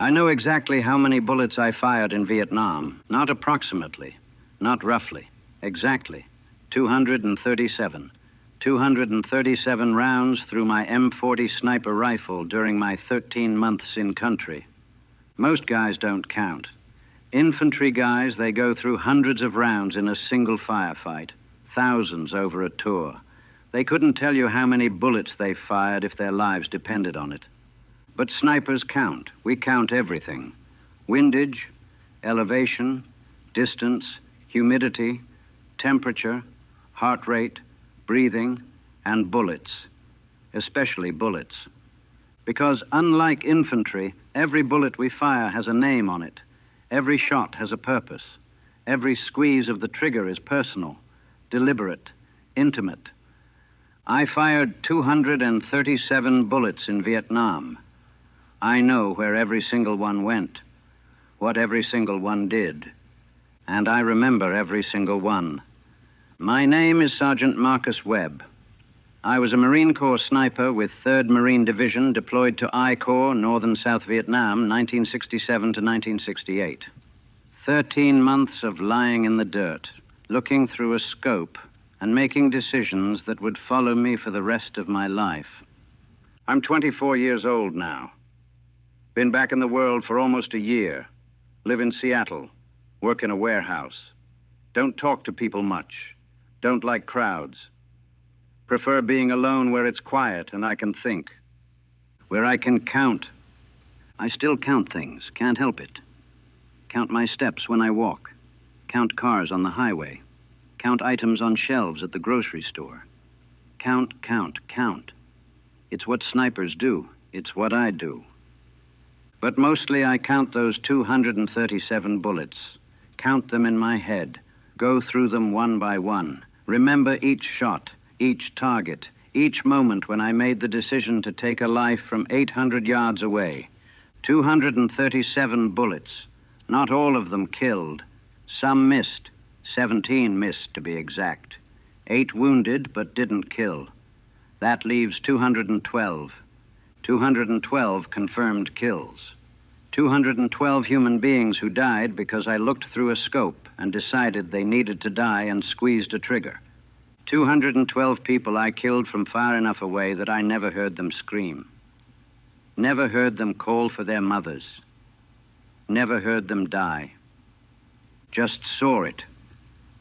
I know exactly how many bullets I fired in Vietnam. Not approximately, not roughly, exactly. 237. 237 rounds through my M40 sniper rifle during my 13 months in country. Most guys don't count. Infantry guys, they go through hundreds of rounds in a single firefight, thousands over a tour. They couldn't tell you how many bullets they fired if their lives depended on it. But snipers count. We count everything. Windage, elevation, distance, humidity, temperature, heart rate, breathing, and bullets, especially bullets. Because unlike infantry, every bullet we fire has a name on it. Every shot has a purpose. Every squeeze of the trigger is personal, deliberate, intimate. I fired 237 bullets in Vietnam. I know where every single one went, what every single one did, and I remember every single one. My name is Sergeant Marcus Webb. I was a Marine Corps sniper with 3rd Marine Division deployed to I Corps, Northern South Vietnam, 1967 to 1968. 13 months of lying in the dirt, looking through a scope and making decisions that would follow me for the rest of my life. I'm 24 years old now. Been back in the world for almost a year. Live in Seattle. Work in a warehouse. Don't talk to people much. Don't like crowds. Prefer being alone where it's quiet and I can think. Where I can count. I still count things, can't help it. Count my steps when I walk. Count cars on the highway. Count items on shelves at the grocery store. Count, count, count. It's what snipers do. It's what I do. But mostly I count those 237 bullets. Count them in my head. Go through them one by one. Remember each shot, each target, each moment when I made the decision to take a life from 800 yards away. 237 bullets. Not all of them killed. Some missed. 17 missed, to be exact. 8 wounded, but didn't kill. That leaves 212. 212 confirmed kills. 212 human beings who died because I looked through a scope and decided they needed to die and squeezed a trigger. 212 people I killed from far enough away that I never heard them scream. Never heard them call for their mothers. Never heard them die. Just saw it.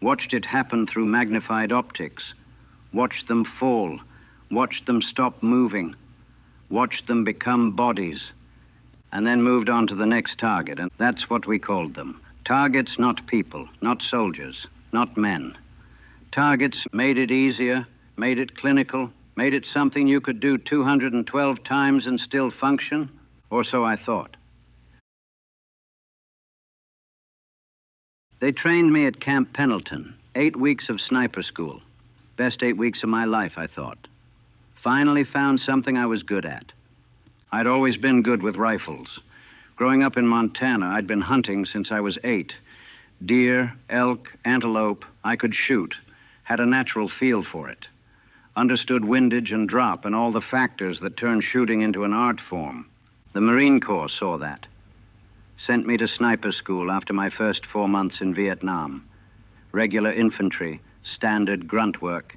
Watched it happen through magnified optics. Watched them fall. Watched them stop moving. Watched them become bodies. And then moved on to the next target, and that's what we called them. Targets, not people, not soldiers, not men. Targets made it easier, made it clinical, made it something you could do 212 times and still function, or so I thought. They trained me at Camp Pendleton, 8 weeks of sniper school. Best 8 weeks of my life, I thought. Finally found something I was good at. I'd always been good with rifles. Growing up in Montana, I'd been hunting since I was 8. Deer, elk, antelope, I could shoot. Had a natural feel for it. Understood windage and drop and all the factors that turn shooting into an art form. The Marine Corps saw that. Sent me to sniper school after my first 4 months in Vietnam. Regular infantry, standard grunt work.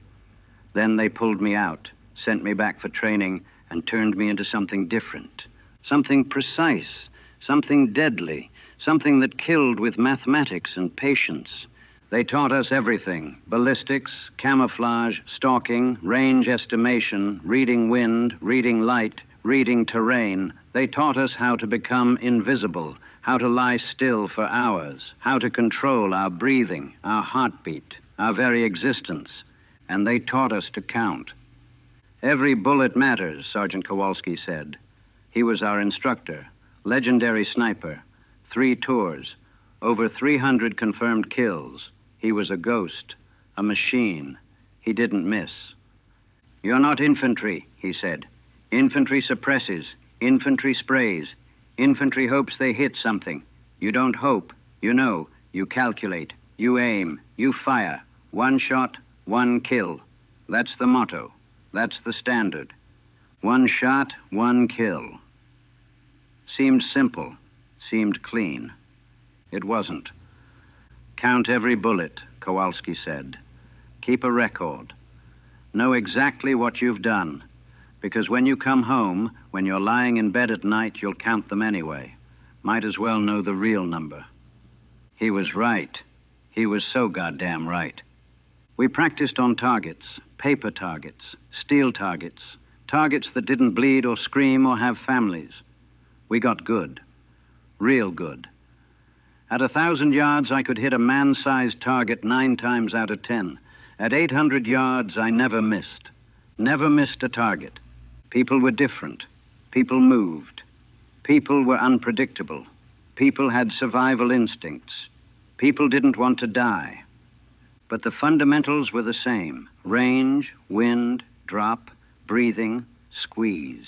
Then they pulled me out, sent me back for training, and turned me into something different, something precise, something deadly, something that killed with mathematics and patience. They taught us everything: ballistics, camouflage, stalking, range estimation, reading wind, reading light, reading terrain. They taught us how to become invisible, how to lie still for hours, how to control our breathing, our heartbeat, our very existence. And they taught us to count. Every bullet matters, Sergeant Kowalski said. He was our instructor, legendary sniper, 3 tours, over 300 confirmed kills. He was a ghost, a machine. He didn't miss. You're not infantry, he said. Infantry suppresses, infantry sprays. Infantry hopes they hit something. You don't hope, you know, you calculate, you aim, you fire. 1 shot, 1 kill. That's the motto. That's the standard. 1 shot, 1 kill. Seemed simple, seemed clean. It wasn't. Count every bullet, Kowalski said. Keep a record. Know exactly what you've done, because when you come home, when you're lying in bed at night, you'll count them anyway. Might as well know the real number. He was right. He was so goddamn right. We practiced on targets, paper targets, steel targets, targets that didn't bleed or scream or have families. We got good. Real good. At 1,000 yards, I could hit a man-sized target 9 times out of 10. At 800 yards, I never missed. Never missed a target. People were different. People moved. People were unpredictable. People had survival instincts. People didn't want to die. But the fundamentals were the same. Range, wind, drop, breathing, squeeze.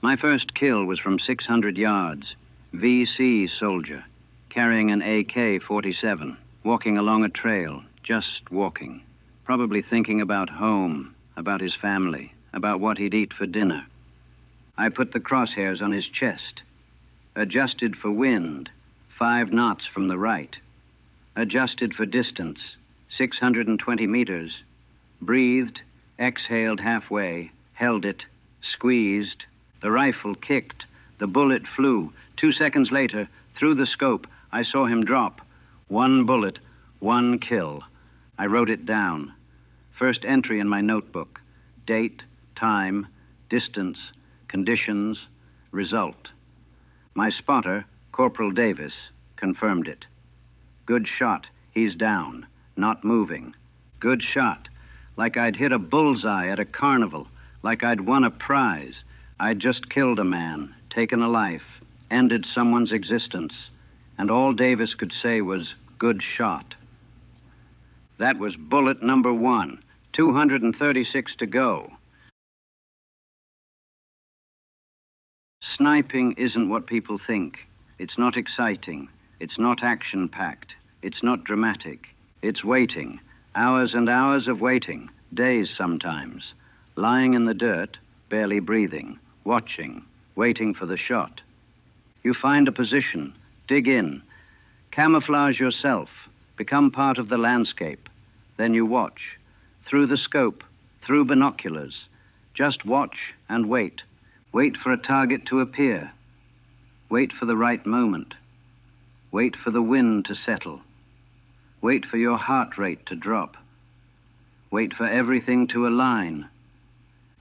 My first kill was from 600 yards. VC soldier, carrying an AK-47, walking along a trail, just walking. Probably thinking about home, about his family, about what he'd eat for dinner. I put the crosshairs on his chest. Adjusted for wind, 5 knots from the right. Adjusted for distance, 620 meters. Breathed, exhaled halfway, held it, squeezed. The rifle kicked. The bullet flew. 2 seconds later, through the scope, I saw him drop. 1 bullet, 1 kill. I wrote it down. First entry in my notebook. Date, time, distance, conditions, result. My spotter, Corporal Davis, confirmed it. Good shot. He's down. Not moving. Good shot. Like I'd hit a bullseye at a carnival. Like I'd won a prize. I'd just killed a man, taken a life, ended someone's existence. And all Davis could say was, good shot. That was bullet number 1. 236 to go. Sniping isn't what people think. It's not exciting. It's not action-packed. It's not dramatic. It's waiting. Hours and hours of waiting. Days sometimes. Lying in the dirt, barely breathing. Watching. Waiting for the shot. You find a position. Dig in. Camouflage yourself. Become part of the landscape. Then you watch. Through the scope. Through binoculars. Just watch and wait. Wait for a target to appear. Wait for the right moment. Wait for the wind to settle. Wait for your heart rate to drop. Wait for everything to align.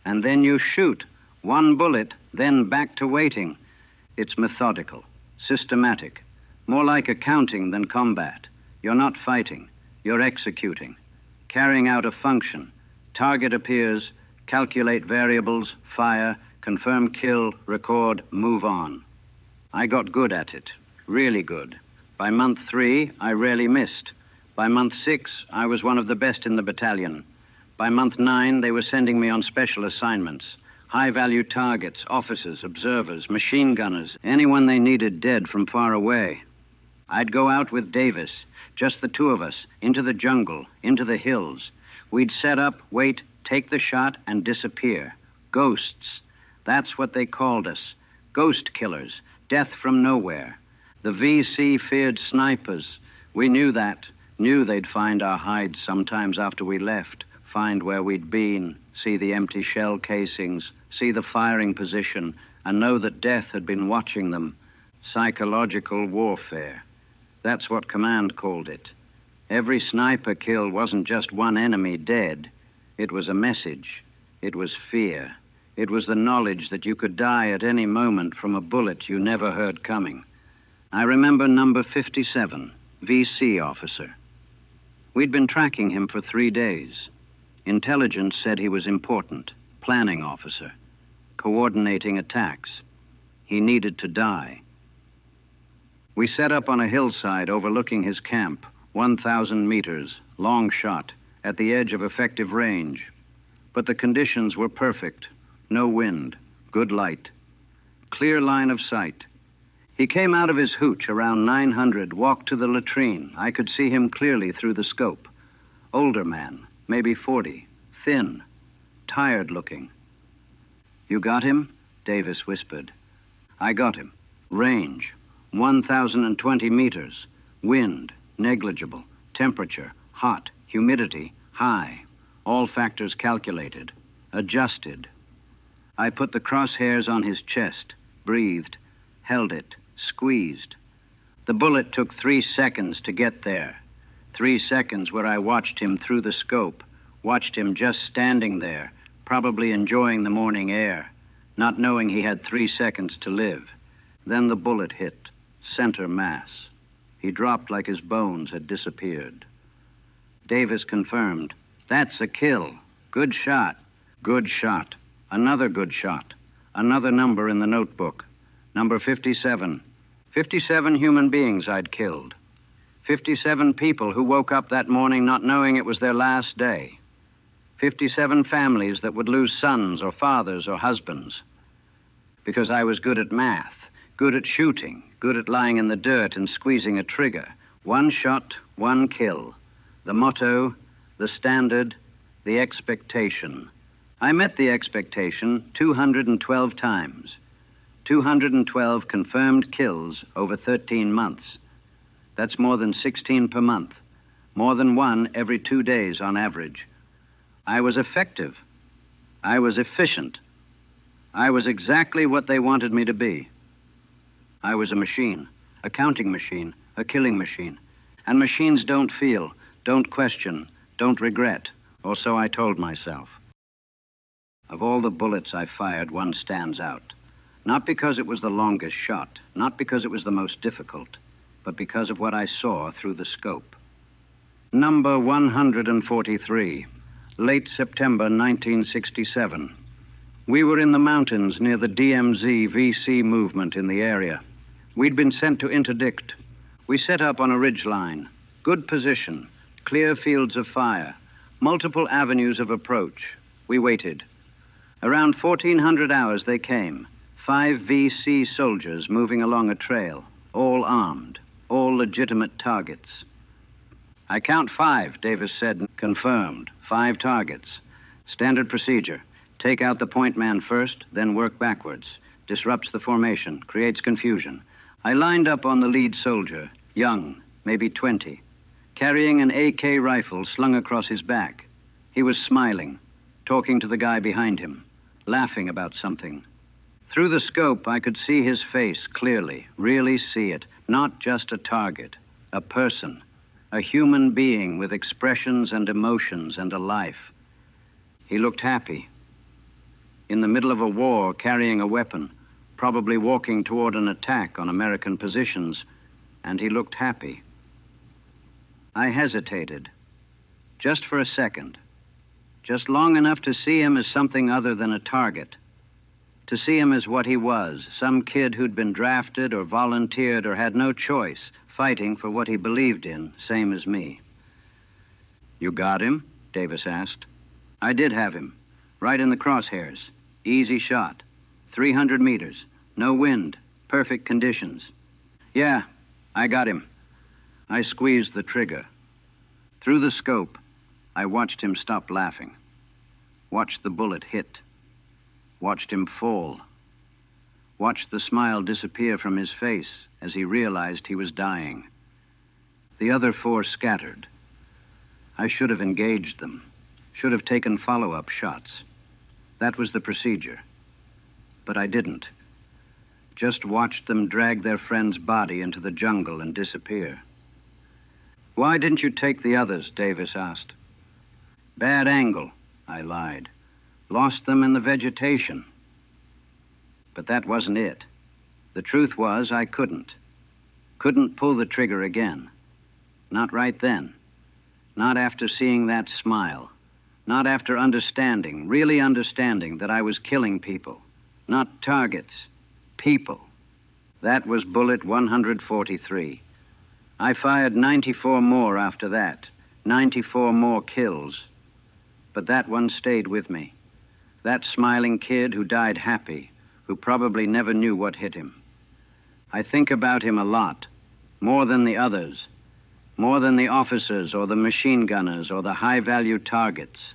And then you shoot. 1 bullet, then back to waiting. It's methodical, systematic, more like accounting than combat. You're not fighting. You're executing. Carrying out a function. Target appears, calculate variables, fire, confirm kill, record, move on. I got good at it, really good. By month 3, I rarely missed. By month 6, I was one of the best in the battalion. By month 9, they were sending me on special assignments. High-value targets, officers, observers, machine gunners, anyone they needed dead from far away. I'd go out with Davis, just the 2 of us, into the jungle, into the hills. We'd set up, wait, take the shot, and disappear. Ghosts. That's what they called us. Ghost killers. Death from nowhere. The VC feared snipers. We knew that. Knew they'd find our hides sometimes after we left. Find where we'd been. See the empty shell casings. See the firing position. And know that death had been watching them. Psychological warfare. That's what command called it. Every sniper kill wasn't just one enemy dead. It was a message. It was fear. It was the knowledge that you could die at any moment from a bullet you never heard coming. I remember number 57, VC officer. We'd been tracking him for 3 days. Intelligence said he was important, planning officer, coordinating attacks. He needed to die. We set up on a hillside overlooking his camp, 1,000 meters, long shot, at the edge of effective range. But the conditions were perfect. No wind, good light, clear line of sight. He came out of his hooch around 900, walked to the latrine. I could see him clearly through the scope. Older man, maybe 40, thin, tired looking. You got him? Davis whispered. I got him. Range, 1,020 meters. Wind, negligible. Temperature, hot. Humidity, high. All factors calculated. Adjusted. I put the crosshairs on his chest, breathed, held it, squeezed. The bullet took 3 seconds to get there. 3 seconds where I watched him through the scope, watched him just standing there, probably enjoying the morning air, not knowing he had 3 seconds to live. Then the bullet hit, center mass. He dropped like his bones had disappeared. Davis confirmed, "That's a kill. Good shot." Good shot. Another good shot. Another number in the notebook. Number 57. 57 human beings I'd killed. 57 people who woke up that morning not knowing it was their last day. 57 families that would lose sons or fathers or husbands. Because I was good at math, good at shooting, good at lying in the dirt and squeezing a trigger. 1 shot, 1 kill. The motto, the standard, the expectation. I met the expectation 212 times. 212 confirmed kills over 13 months. That's more than 16 per month. More than 1 every 2 days on average. I was effective. I was efficient. I was exactly what they wanted me to be. I was a machine, a counting machine, a killing machine. And machines don't feel, don't question, don't regret, or so I told myself. Of all the bullets I fired, one stands out. Not because it was the longest shot, not because it was the most difficult, but because of what I saw through the scope. Number 143, late September 1967. We were in the mountains near the DMZ VC movement in the area. We'd been sent to interdict. We set up on a ridge line. Good position, clear fields of fire, multiple avenues of approach. We waited. Around 1400 hours they came. 5 VC soldiers moving along a trail, all armed, all legitimate targets. "I count 5, Davis said, confirmed. 5 targets. Standard procedure. Take out the point man first, then work backwards. Disrupts the formation, creates confusion. I lined up on the lead soldier, young, maybe 20, carrying an AK rifle slung across his back. He was smiling, talking to the guy behind him, laughing about something. Through the scope, I could see his face clearly, really see it. Not just a target, a person, a human being with expressions and emotions and a life. He looked happy. In the middle of a war, carrying a weapon, probably walking toward an attack on American positions, and he looked happy. I hesitated, just for a second, just long enough to see him as something other than a target, to see him as what he was, some kid who'd been drafted or volunteered or had no choice, fighting for what he believed in, same as me. "You got him?" Davis asked. I did have him, right in the crosshairs. Easy shot. 300 meters, no wind, perfect conditions. "Yeah, I got him." I squeezed the trigger. Through the scope, I watched him stop laughing, watched the bullet hit, watched him fall, watched the smile disappear from his face as he realized he was dying. The other 4 scattered. I should have engaged them, should have taken follow-up shots. That was the procedure. But I didn't. Just watched them drag their friend's body into the jungle and disappear. "Why didn't you take the others?" Davis asked. "Bad angle," I lied. "Lost them in the vegetation." But that wasn't it. The truth was I couldn't. Couldn't pull the trigger again. Not right then. Not after seeing that smile. Not after understanding, really understanding that I was killing people. Not targets. People. That was bullet 143. I fired 94 more after that. 94 more kills. But that one stayed with me. That smiling kid who died happy, who probably never knew what hit him. I think about him a lot. More than the others. More than the officers or the machine gunners or the high-value targets.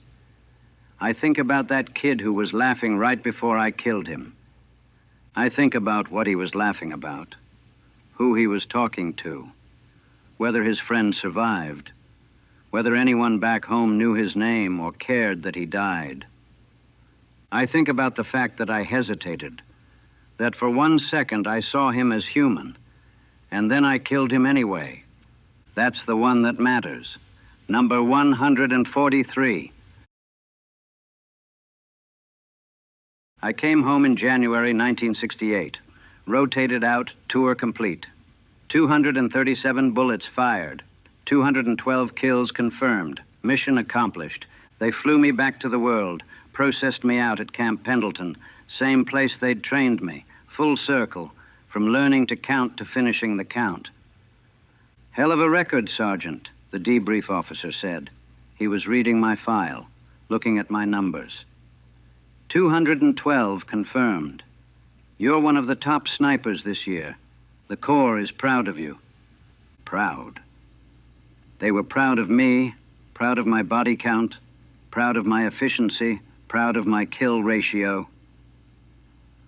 I think about that kid who was laughing right before I killed him. I think about what he was laughing about. who he was talking to, whether his friend survived, whether anyone back home knew his name or cared that he died. I think about the fact that I hesitated, that for 1 second I saw him as human, and then I killed him anyway. That's the one that matters. Number 143. I came home in January 1968. Rotated out, tour complete. 237 bullets fired. 212 kills confirmed. Mission accomplished. They flew me back to the world, processed me out at Camp Pendleton, same place they'd trained me, full circle, from learning to count to finishing the count. Hell of a record, Sergeant, the debrief officer said. He was reading my file, looking at my numbers. 212 confirmed. You're one of the top snipers this year. The Corps is proud of you. Proud. They were proud of me, proud of my body count, proud of my efficiency, proud of my kill ratio.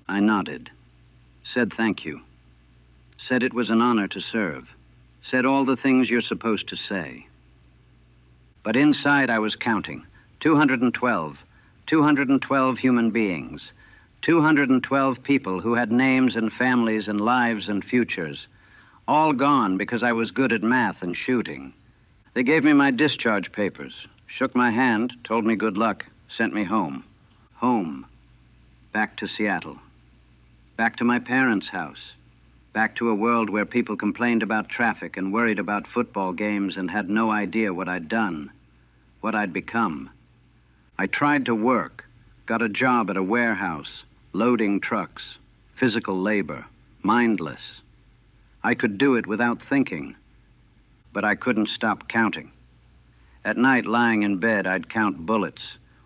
I nodded, said thank you, said it was an honor to serve, said all the things you're supposed to say. But inside I was counting. 212. 212 human beings. 212 people who had names and families and lives and futures. All gone because I was good at math and shooting. They gave me my discharge papers, shook my hand, told me good luck, sent me home. Home. Back to Seattle. Back to my parents' house. Back to a world where people complained about traffic and worried about football games and had no idea what I'd done, what I'd become. I tried to work, got a job at a warehouse, loading trucks, physical labor, mindless. I could do it without thinking, but I couldn't stop counting. At night, lying in bed, I'd count bullets,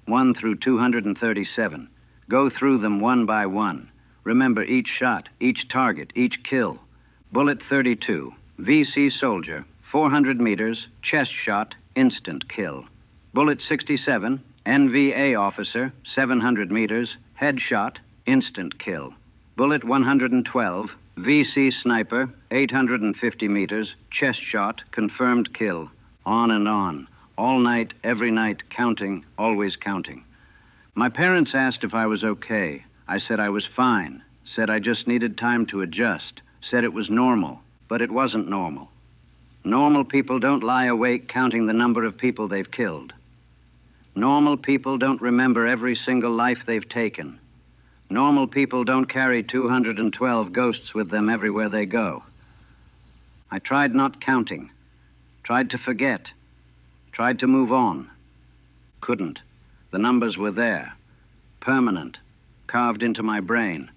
1 through 237, go through them one by one, remember each shot, each target, each kill. Bullet 32, VC soldier, 400 meters, chest shot, instant kill. Bullet 67, NVA officer, 700 meters, headshot, instant kill. Bullet 112, VC sniper, 850 meters, chest shot, confirmed kill. On and on. All night, every night, counting, always counting. My parents asked if I was okay. I said I was fine. Said I just needed time to adjust. Said it was normal, but it wasn't normal. Normal people don't lie awake counting the number of people they've killed. Normal people don't remember every single life they've taken. Normal people don't carry 212 ghosts with them everywhere they go. I tried not counting, tried to forget, tried to move on. Couldn't. The numbers were there, permanent, carved into my brain.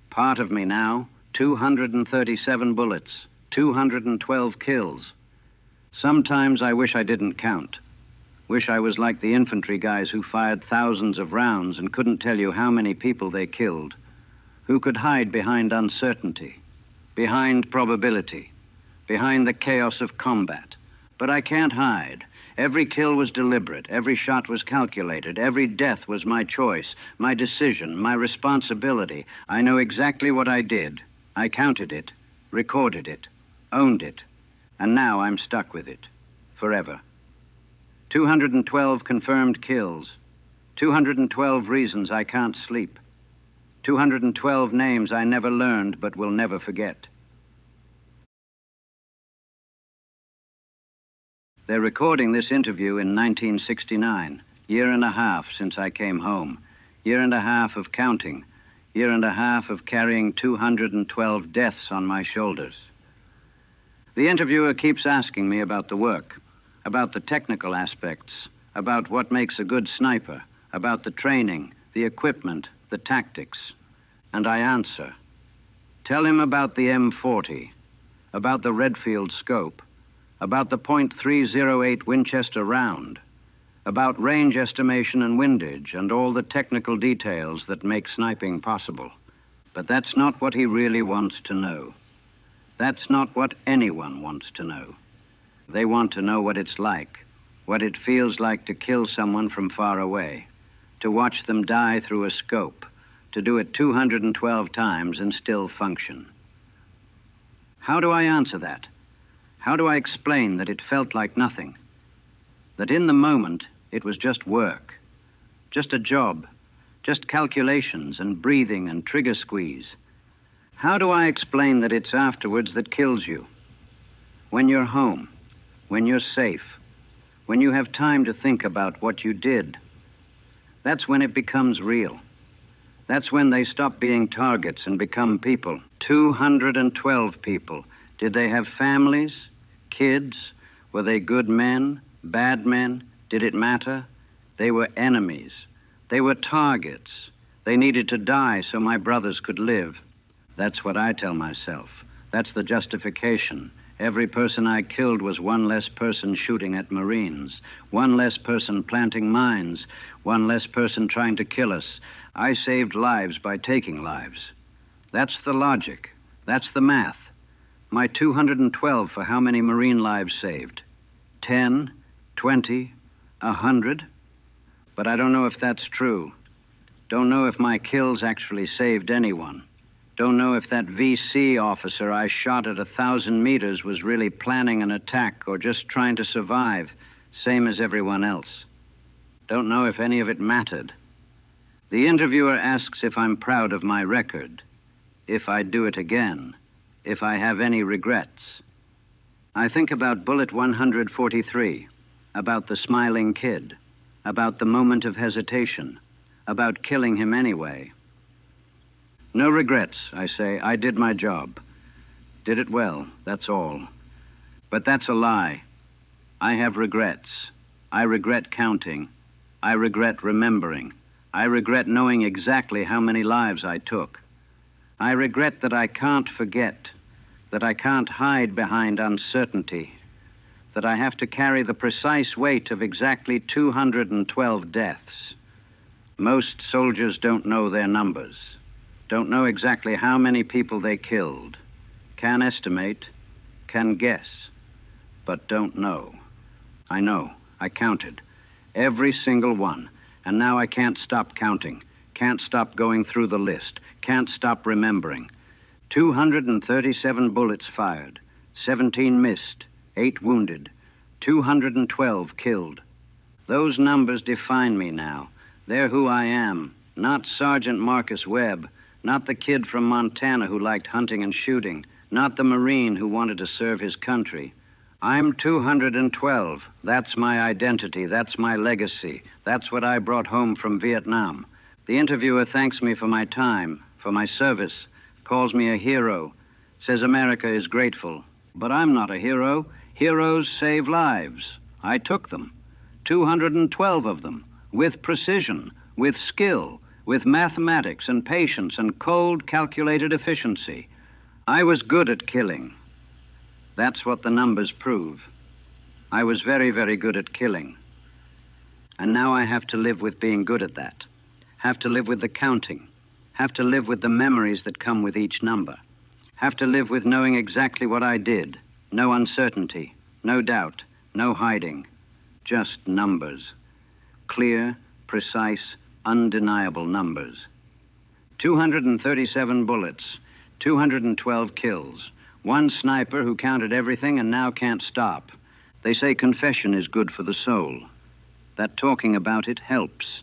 Part of me now, 237 bullets, 212 kills. Sometimes I wish I didn't count. Wish I was like the infantry guys who fired thousands of rounds and couldn't tell you how many people they killed, who could hide behind uncertainty, behind probability, behind the chaos of combat. But I can't hide. Every kill was deliberate, every shot was calculated, every death was my choice, my decision, my responsibility. I know exactly what I did. I counted it, recorded it, owned it, and now I'm stuck with it, forever. 212 confirmed kills, 212 reasons I can't sleep, 212 names I never learned but will never forget. They're recording this interview in 1969, year and a half since I came home, year and a half of counting, year and a half of carrying 212 deaths on my shoulders. The interviewer keeps asking me about the work, about the technical aspects, about what makes a good sniper, about the training, the equipment, the tactics. And I answer. Tell him about the M40, about the Redfield scope, about the .308 Winchester round, about range estimation and windage and all the technical details that make sniping possible. But that's not what he really wants to know. That's not what anyone wants to know. They want to know what it's like, what it feels like to kill someone from far away, to watch them die through a scope, to do it 212 times and still function. How do I answer that? How do I explain that it felt like nothing? That in the moment, it was just work, just a job, just calculations and breathing and trigger squeeze? How do I explain that it's afterwards that kills you? When you're home, when you're safe, when you have time to think about what you did, that's when it becomes real. That's when they stop being targets and become people. 212 people. Did they have families, kids? Were they good men, bad men? Did it matter? They were enemies. They were targets. They needed to die so my brothers could live. That's what I tell myself. That's the justification. Every person I killed was one less person shooting at Marines, one less person planting mines, one less person trying to kill us. I saved lives by taking lives. That's the logic. That's the math. My 212 for how many Marine lives saved? 10, 20, 100? But I don't know if that's true. Don't know if my kills actually saved anyone. Don't know if that VC officer I shot at 1,000 meters was really planning an attack or just trying to survive, same as everyone else. Don't know if any of it mattered. The interviewer asks if I'm proud of my record, if I'd do it again, if I have any regrets. I think about bullet 143, about the smiling kid, about the moment of hesitation, about killing him anyway. No regrets, I say. I did my job. Did it well, that's all. But that's a lie. I have regrets. I regret counting. I regret remembering. I regret knowing exactly how many lives I took. I regret that I can't forget, that I can't hide behind uncertainty, that I have to carry the precise weight of exactly 212 deaths. Most soldiers don't know their numbers. Don't know exactly how many people they killed. Can estimate, can guess, but don't know. I know. I counted. Every single one. And now I can't stop counting. Can't stop going through the list. Can't stop remembering. 237 bullets fired. 17 missed. 8 wounded. 212 killed. Those numbers define me now. They're who I am. Not Sergeant Marcus Webb. Not the kid from Montana who liked hunting and shooting. Not the Marine who wanted to serve his country. I'm 212. That's my identity. That's my legacy. That's what I brought home from Vietnam. The interviewer thanks me for my time, for my service, calls me a hero, says America is grateful. But I'm not a hero. Heroes save lives. I took them. 212 of them. With precision, with skill, with mathematics and patience and cold, calculated efficiency. I was good at killing. That's what the numbers prove. I was very, very good at killing. And now I have to live with being good at that. Have to live with the counting. Have to live with the memories that come with each number. Have to live with knowing exactly what I did. No uncertainty, no doubt, no hiding. Just numbers. Clear, precise, undeniable numbers. 237 bullets, 212 kills. One sniper who counted everything and now can't stop. They say confession is good for the soul. That talking about it helps.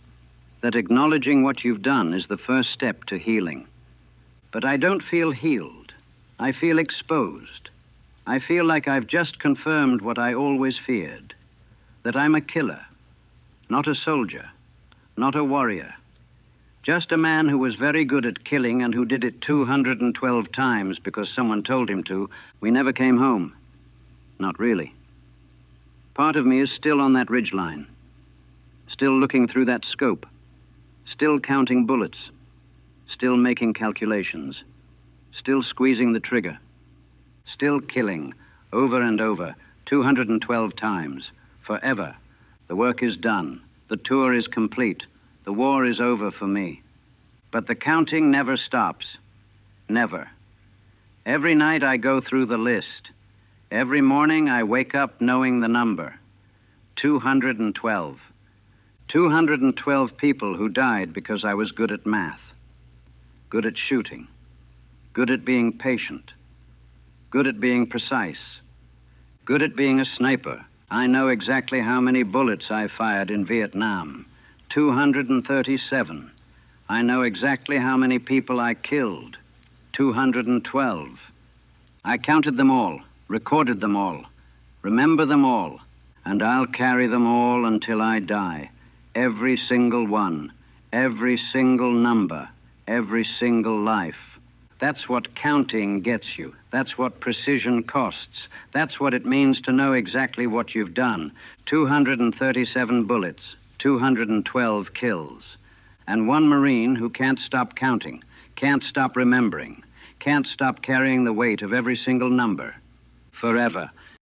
That acknowledging what you've done is the first step to healing. But I don't feel healed. I feel exposed. I feel like I've just confirmed what I always feared. That I'm a killer, not a soldier. Not a warrior. Just a man who was very good at killing and who did it 212 times because someone told him to. We never came home. Not really. Part of me is still on that ridgeline. Still looking through that scope. Still counting bullets. Still making calculations. Still squeezing the trigger. Still killing, over and over, 212 times. Forever. The work is done. The tour is complete. The war is over for me. But the counting never stops. Never. Every night I go through the list. Every morning I wake up knowing the number. 212. 212 people who died because I was good at math. Good at shooting. Good at being patient. Good at being precise. Good at being a sniper. I know exactly how many bullets I fired in Vietnam. 237. I know exactly how many people I killed. 212. I counted them all, recorded them all, remember them all, and I'll carry them all until I die. Every single one, every single number, every single life. That's what counting gets you. That's what precision costs. That's what it means to know exactly what you've done. 237 bullets, 212 kills. And one Marine who can't stop counting, can't stop remembering, can't stop carrying the weight of every single number. Forever.